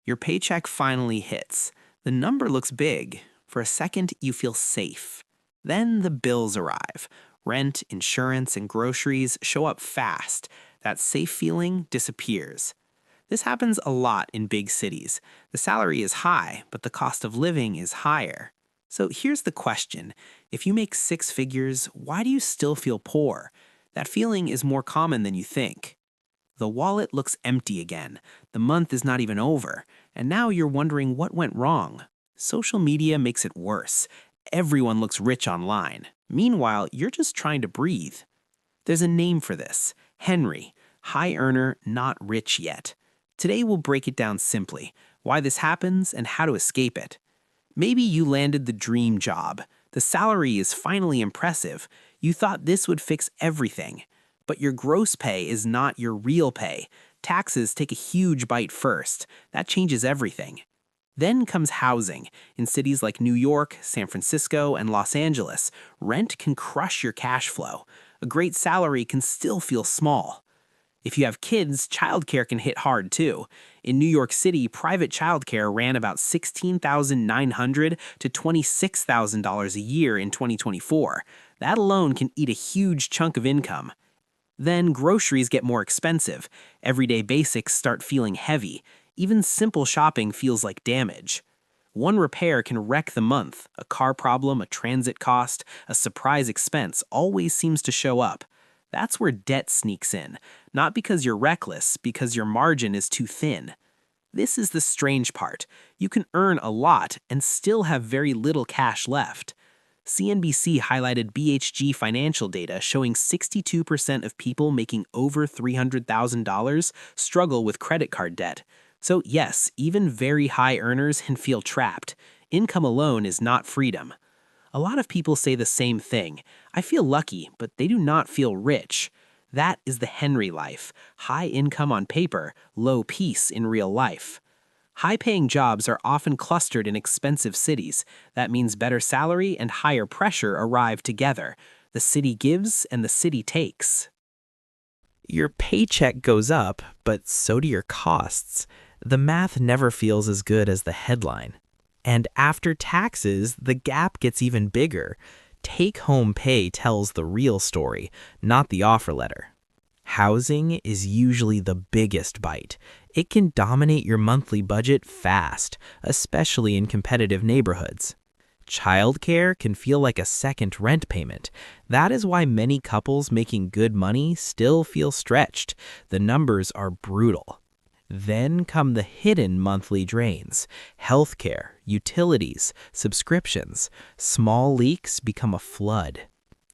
Your paycheck finally hits. The number looks big. For a second, you feel safe. Then the bills arrive. Rent, insurance, and groceries show up fast. That safe feeling disappears. This happens a lot in big cities. The salary is high, but the cost of living is higher. So here's the question. If you make six figures, why do you still feel poor? That feeling is more common than you think. The wallet looks empty again. The month is not even over. And now you're wondering what went wrong. Social media makes it worse. Everyone looks rich online. Meanwhile, you're just trying to breathe. There's a name for this. Henry. High earner, not rich yet. Today we'll break it down simply. Why this happens and how to escape it. Maybe you landed the dream job. The salary is finally impressive. You thought this would fix everything. But your gross pay is not your real pay. Taxes take a huge bite first. That changes everything. Then comes housing. In cities like New York, San Francisco, and Los Angeles, rent can crush your cash flow. A great salary can still feel small. If you have kids, childcare can hit hard too. In New York City, private childcare ran about $16,900 to $26,000 a year in 2024. That alone can eat a huge chunk of income. Then groceries get more expensive. Everyday basics start feeling heavy. Even simple shopping feels like damage. One repair can wreck the month. A car problem, a transit cost, a surprise expense always seems to show up. That's where debt sneaks in. Not because you're reckless, because your margin is too thin. This is the strange part. You can earn a lot and still have very little cash left. CNBC highlighted BHG financial data showing 62% of people making over $300,000 struggle with credit card debt. So yes, even very high earners can feel trapped. Income alone is not freedom. A lot of people say the same thing. I feel lucky, but they do not feel rich. That is the Henry life. High income on paper, low peace in real life. High-paying jobs are often clustered in expensive cities. That means better salary and higher pressure arrive together. The city gives and the city takes. Your paycheck goes up, but so do your costs. The math never feels as good as the headline. And after taxes, the gap gets even bigger. Take-home pay tells the real story, not the offer letter. Housing is usually the biggest bite. It can dominate your monthly budget fast, especially in competitive neighborhoods. Childcare can feel like a second rent payment. That is why many couples making good money still feel stretched. The numbers are brutal. Then come the hidden monthly drains. Healthcare, utilities, subscriptions. Small leaks become a flood.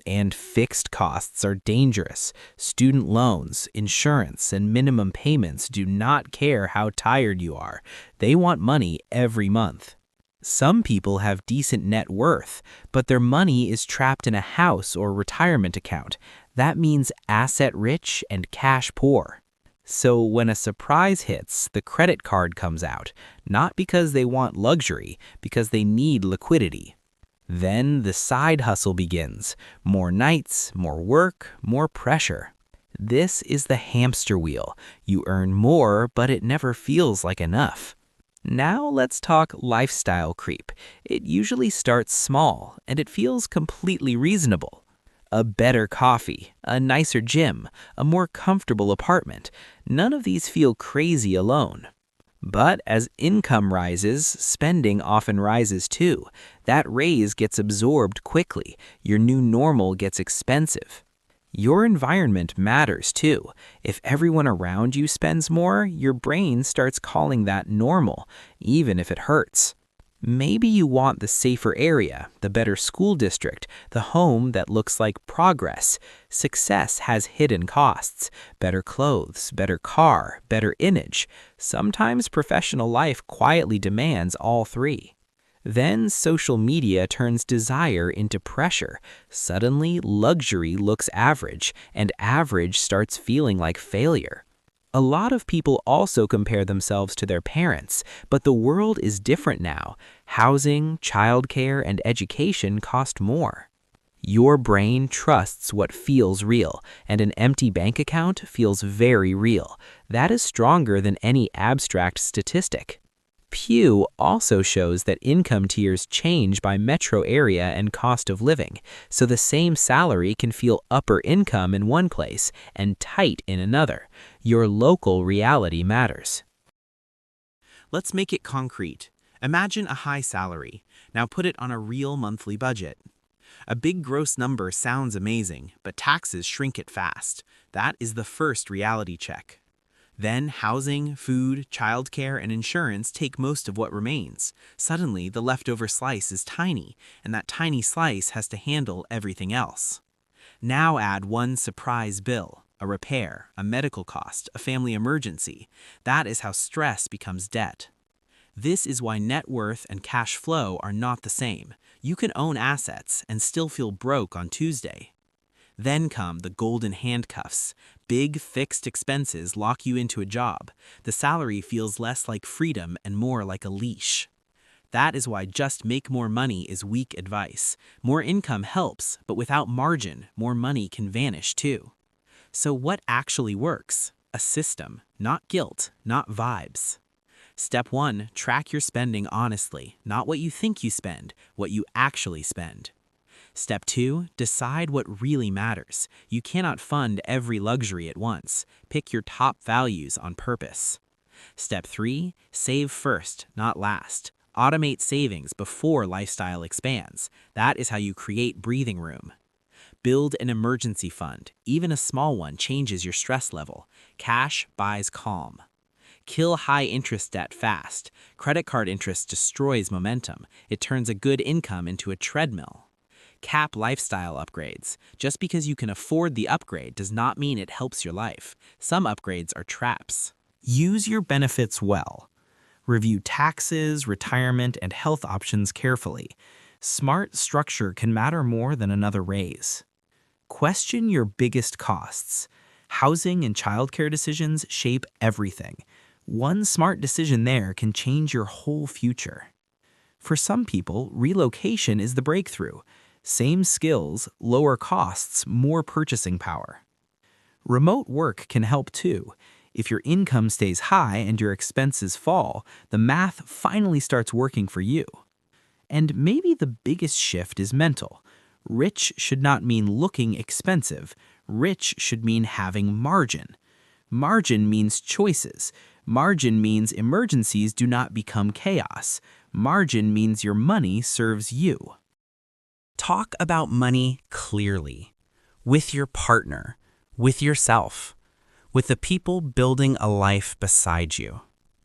And fixed costs are dangerous. Student loans, insurance, and minimum payments do not care how tired you are. They want money every month. Some people have decent net worth, but their money is trapped in a house or retirement account. That means asset rich and cash poor. So when a surprise hits, the credit card comes out, not because they want luxury, because they need liquidity. Then the side hustle begins. More nights, more work, more pressure. This is the hamster wheel. You earn more, but it never feels like enough. Now let's talk lifestyle creep. It usually starts small, and it feels completely reasonable. A better coffee, a nicer gym, a more comfortable apartment. None of these feel crazy alone. But as income rises, spending often rises too. That raise gets absorbed quickly. Your new normal gets expensive. Your environment matters too. If everyone around you spends more, your brain starts calling that normal, even if it hurts. Maybe you want the safer area, the better school district, the home that looks like progress. Success has hidden costs. Better clothes, better car, better image. Sometimes professional life quietly demands all three. Then social media turns desire into pressure. Suddenly, luxury looks average, and average starts feeling like failure. A lot of people also compare themselves to their parents, but the world is different now. Housing, childcare, and education cost more. Your brain trusts what feels real, and an empty bank account feels very real. That is stronger than any abstract statistic. Pew also shows that income tiers change by metro area and cost of living, so the same salary can feel upper income in one place and tight in another. Your local reality matters. Let's make it concrete. Imagine a high salary. Now put it on a real monthly budget. A big gross number sounds amazing, but taxes shrink it fast. That is the first reality check. Then housing, food, childcare, and insurance take most of what remains. Suddenly, the leftover slice is tiny, and that tiny slice has to handle everything else. Now add one surprise bill, a repair, a medical cost, a family emergency. That is how stress becomes debt. This is why net worth and cash flow are not the same. You can own assets and still feel broke on Tuesday. Then come the golden handcuffs. Big fixed expenses lock you into a job. The salary feels less like freedom and more like a leash. That is why just make more money is weak advice. More income helps, but without margin, more money can vanish too. So what actually works? A system, not guilt, not vibes. Step 1, track your spending honestly, not what you think you spend, what you actually spend. Step 2, decide what really matters. You cannot fund every luxury at once. Pick your top values on purpose. Step 3, save first, not last. Automate savings before lifestyle expands. That is how you create breathing room. Build an emergency fund. Even a small one changes your stress level. Cash buys calm. Kill high-interest debt fast. Credit card interest destroys momentum. It turns a good income into a treadmill. Cap lifestyle upgrades. Just because you can afford the upgrade does not mean it helps your life. Some upgrades are traps. Use your benefits well. Review taxes, retirement, and health options carefully. Smart structure can matter more than another raise. Question your biggest costs. Housing and childcare decisions shape everything. One smart decision there can change your whole future. For some people, relocation is the breakthrough. Same skills, lower costs, more purchasing power. Remote work can help too. If your income stays high and your expenses fall, the math finally starts working for you. And maybe the biggest shift is mental. Rich should not mean looking expensive. Rich should mean having margin. Margin means choices. Margin means emergencies do not become chaos. Margin means your money serves you. Talk about money clearly. With your partner, with yourself, with the people building a life beside you.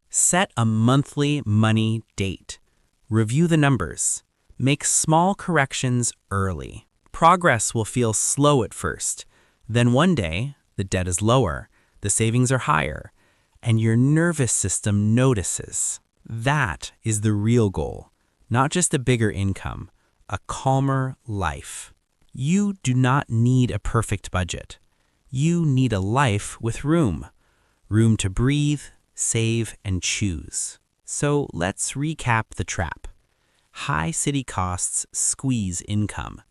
Set a monthly money date. Review the numbers. Make small corrections early. Progress will feel slow at first. Then one day, the debt is lower, the savings are higher, and your nervous system notices. That is the real goal, not just a bigger income, a calmer life. You do not need a perfect budget. You need a life with room. Room to breathe, save, and choose. So let's recap the trap. High city costs squeeze income.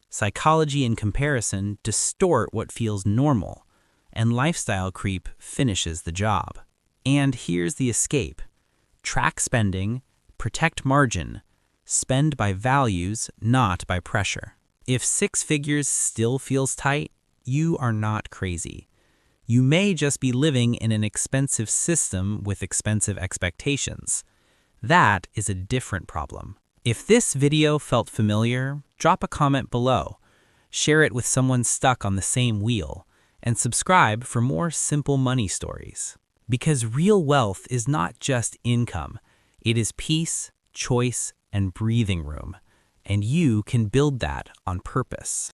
Psychology and comparison distort what feels normal, and lifestyle creep finishes the job. And here's the escape. Track spending, protect margin, spend by values, not by pressure. If 6 figures still feels tight, you are not crazy. You may just be living in an expensive system with expensive expectations. That is a different problem. If this video felt familiar, drop a comment below, share it with someone stuck on the same wheel, and subscribe for more simple money stories. Because real wealth is not just income, it is peace, choice, and breathing room, and you can build that on purpose.